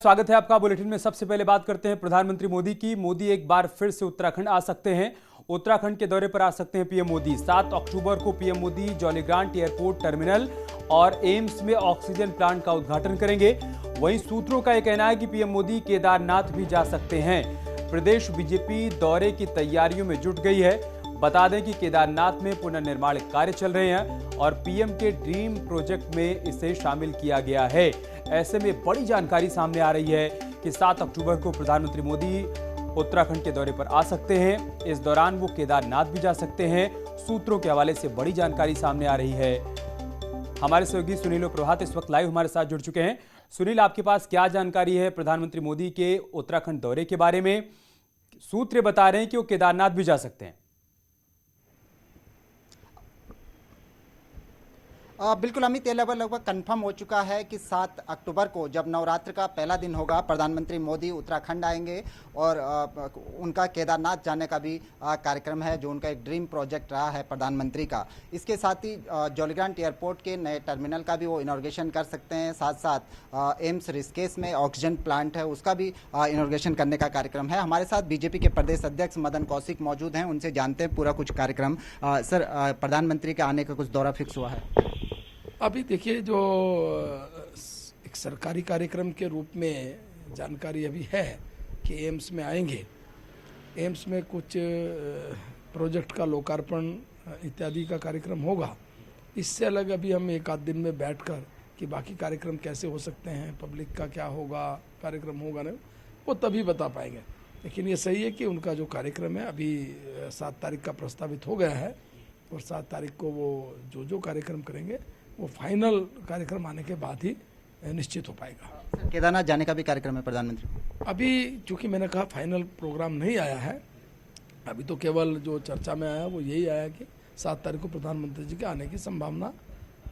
स्वागत है आपका बुलेटिन में। सबसे पहले बात करते हैं प्रधानमंत्री मोदी की। मोदी एक बार फिर से उत्तराखंड आ सकते हैं। उत्तराखंड के दौरे पर आ सकते हैं पीएम मोदी। 7 अक्टूबर को PM Modi Jolly Grant airport terminal और एम्स में ऑक्सीजन प्लांट का उद्घाटन करेंगे। वहीं सूत्रों का यह कहना है कि पीएम मोदी केदारनाथ भी जा सकते हैं। प्रदेश बीजेपी दौरे की तैयारियों में जुट गई है। बता दें कि केदारनाथ में पुनर्निर्माण कार्य चल रहे हैं और पीएम के ड्रीम प्रोजेक्ट में इसे शामिल किया गया है। ऐसे में बड़ी जानकारी सामने आ रही है कि 7 अक्टूबर को प्रधानमंत्री मोदी उत्तराखंड के दौरे पर आ सकते हैं। इस दौरान वो केदारनाथ भी जा सकते हैं। सूत्रों के हवाले से बड़ी जानकारी सामने आ रही है। हमारे सहयोगी सुनील और प्रभात इस वक्त लाइव हमारे साथ जुड़ चुके हैं। सुनील, आपके पास क्या जानकारी है प्रधानमंत्री मोदी के उत्तराखंड दौरे के बारे में? सूत्र बता रहे हैं कि वो केदारनाथ भी जा सकते हैं। बिल्कुल अमित, ये लगभग कंफर्म हो चुका है कि 7 अक्टूबर को जब नवरात्र का पहला दिन होगा, प्रधानमंत्री मोदी उत्तराखंड आएंगे और उनका केदारनाथ जाने का भी कार्यक्रम है, जो उनका एक ड्रीम प्रोजेक्ट रहा है प्रधानमंत्री का। इसके साथ ही जौलीग्रांट एयरपोर्ट के नए टर्मिनल का भी वो इनॉग्रेशन कर सकते हैं। साथ साथ एम्स ऋषिकेश में ऑक्सीजन प्लांट है, उसका भी इनॉग्रेशन करने का कार्यक्रम है। हमारे साथ बीजेपी के प्रदेश अध्यक्ष मदन कौशिक मौजूद हैं, उनसे जानते हैं पूरा कुछ कार्यक्रम। सर, प्रधानमंत्री के आने का कुछ दौरा फिक्स हुआ है? अभी देखिए, जो एक सरकारी कार्यक्रम के रूप में जानकारी अभी है कि एम्स में आएंगे। एम्स में कुछ प्रोजेक्ट का लोकार्पण इत्यादि का कार्यक्रम होगा। इससे अलग अभी हम एक आध दिन में बैठकर कि बाकी कार्यक्रम कैसे हो सकते हैं, पब्लिक का क्या होगा, कार्यक्रम होगा नहीं, वो तभी बता पाएंगे। लेकिन ये सही है कि उनका जो कार्यक्रम है अभी 7 तारीख का प्रस्तावित हो गया है और 7 तारीख को वो जो कार्यक्रम करेंगे वो फाइनल कार्यक्रम आने के बाद ही निश्चित हो पाएगा। केदारनाथ जाने का भी कार्यक्रम है प्रधानमंत्री? अभी चूंकि मैंने कहा फाइनल प्रोग्राम नहीं आया है, अभी तो केवल जो चर्चा में आया वो यही आया कि 7 तारीख को प्रधानमंत्री जी के आने की संभावना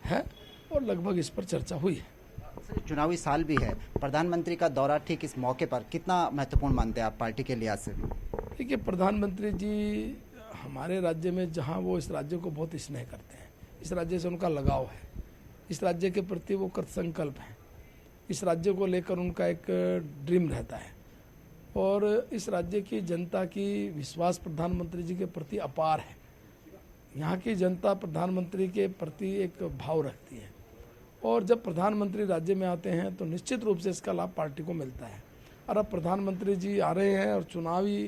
है और लगभग इस पर चर्चा हुई है। चुनावी साल भी है, प्रधानमंत्री का दौरा ठीक इस मौके पर कितना महत्वपूर्ण मानते हैं आप पार्टी के लिहाज से? देखिए, प्रधानमंत्री जी हमारे राज्य में, जहाँ वो इस राज्य को बहुत स्नेह करते हैं, इस राज्य से उनका लगाव है, इस राज्य के प्रति वो कृत संकल्प हैं, इस राज्य को लेकर उनका एक ड्रीम रहता है और इस राज्य की जनता की विश्वास प्रधानमंत्री जी के प्रति अपार है। यहाँ की जनता प्रधानमंत्री के प्रति एक भाव रखती है और जब प्रधानमंत्री राज्य में आते हैं तो निश्चित रूप से इसका लाभ पार्टी को मिलता है। और अब प्रधानमंत्री जी आ रहे हैं और चुनावी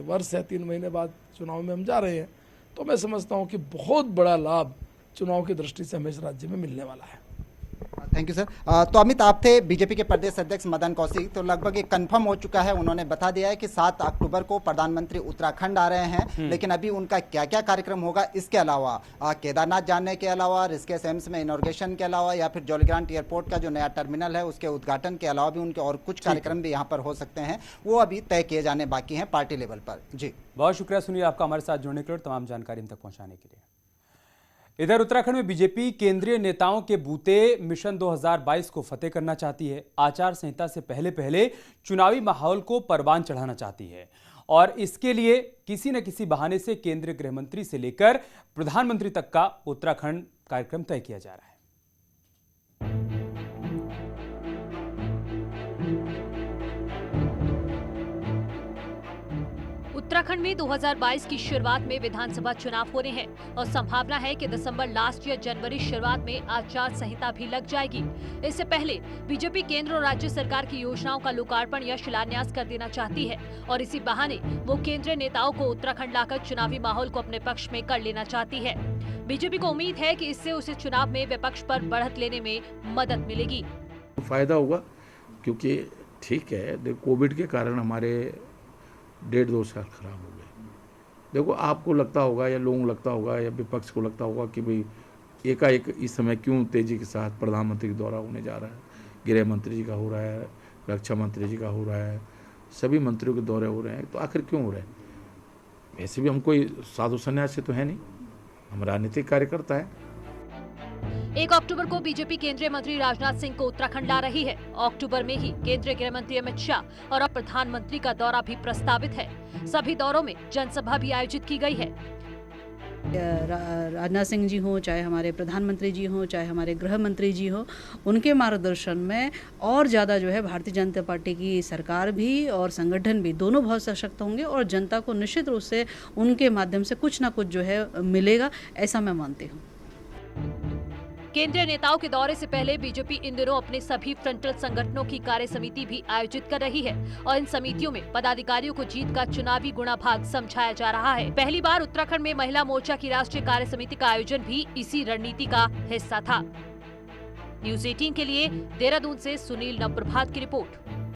वर्ष है, 3 महीने बाद चुनाव में हम जा रहे हैं, तो मैं समझता हूँ कि बहुत बड़ा लाभ चुनाव की दृष्टि से हमें इस राज्य में मिलने वाला है। Thank you sir. तो अमित, आप थे बीजेपी के प्रदेश अध्यक्ष मदन कौशिक, तो लगभग ये कंफर्म हो चुका है, उन्होंने बता दिया है कि 7 अक्टूबर को प्रधानमंत्री उत्तराखंड आ रहे हैं। लेकिन अभी उनका क्या क्या कार्यक्रम होगा, इसके अलावा केदारनाथ जाने के अलावा, ऋषिकेश एम्स में इनॉग्रेशन के अलावा या फिर जौलीग्रांट एयरपोर्ट का जो नया टर्मिनल है उसके उद्घाटन के अलावा भी उनके और कुछ कार्यक्रम भी यहाँ पर हो सकते हैं, वो अभी तय किए जाने बाकी हैं पार्टी लेवल पर। जी, बहुत शुक्रिया सुनील आपका हमारे साथ जुड़ने के लिए और तमाम जानकारी हम तक पहुंचाने के लिए। इधर उत्तराखंड में बीजेपी केंद्रीय नेताओं के बूते मिशन 2022 को फतेह करना चाहती है। आचार संहिता से पहले चुनावी माहौल को परवान चढ़ाना चाहती है और इसके लिए किसी न किसी बहाने से केंद्रीय गृह मंत्री से लेकर प्रधानमंत्री तक का उत्तराखंड कार्यक्रम तय किया जा रहा है। उत्तराखंड में 2022 की शुरुआत में विधानसभा चुनाव होने हैं और संभावना है कि दिसंबर लास्ट या जनवरी शुरुआत में आचार संहिता भी लग जाएगी। इससे पहले बीजेपी केंद्र और राज्य सरकार की योजनाओं का लोकार्पण या शिलान्यास कर देना चाहती है और इसी बहाने वो केंद्रीय नेताओं को उत्तराखंड लाकर चुनावी माहौल को अपने पक्ष में कर लेना चाहती है। बीजेपी को उम्मीद है कि इससे उसे चुनाव में विपक्ष पर बढ़त लेने में मदद मिलेगी। फायदा होगा क्योंकि ठीक है, कोविड के कारण हमारे 1.5-2 साल खराब हो गए। देखो, आपको लगता होगा या लोगों को लगता होगा या विपक्ष को लगता होगा कि भाई एकाएक इस समय क्यों तेजी के साथ प्रधानमंत्री का दौरा होने जा रहा है, गृह मंत्री जी का हो रहा है, रक्षा मंत्री जी का हो रहा है, सभी मंत्रियों के दौरे हो रहे हैं, तो आखिर क्यों हो रहे हैं? वैसे भी हम कोई साधु सन्यासी तो है नहीं, हम राजनीतिक कार्यकर्ता है। 1 अक्टूबर को बीजेपी केंद्रीय मंत्री राजनाथ सिंह को उत्तराखंड ला रही है। अक्टूबर में ही केंद्रीय गृह मंत्री अमित शाह और अब प्रधानमंत्री का दौरा भी प्रस्तावित है। सभी दौरों में जनसभा भी आयोजित की गई है। राजनाथ सिंह जी हों, चाहे हमारे प्रधानमंत्री जी हों, चाहे हमारे गृह मंत्री जी हों, उनके मार्गदर्शन में और ज़्यादा जो है भारतीय जनता पार्टी की सरकार भी और संगठन भी दोनों बहुत सशक्त होंगे और जनता को निश्चित रूप से उनके माध्यम से कुछ ना कुछ जो है मिलेगा, ऐसा मैं मानती हूँ। केंद्रीय नेताओं के दौरे से पहले बीजेपी इन दिनों अपने सभी फ्रंटल संगठनों की कार्य समिति भी आयोजित कर रही है और इन समितियों में पदाधिकारियों को जीत का चुनावी गुणाभाग समझाया जा रहा है। पहली बार उत्तराखंड में महिला मोर्चा की राष्ट्रीय कार्य समिति का आयोजन भी इसी रणनीति का हिस्सा था। न्यूज़ 18 के लिए देहरादून से सुनील नवप्रभात की रिपोर्ट।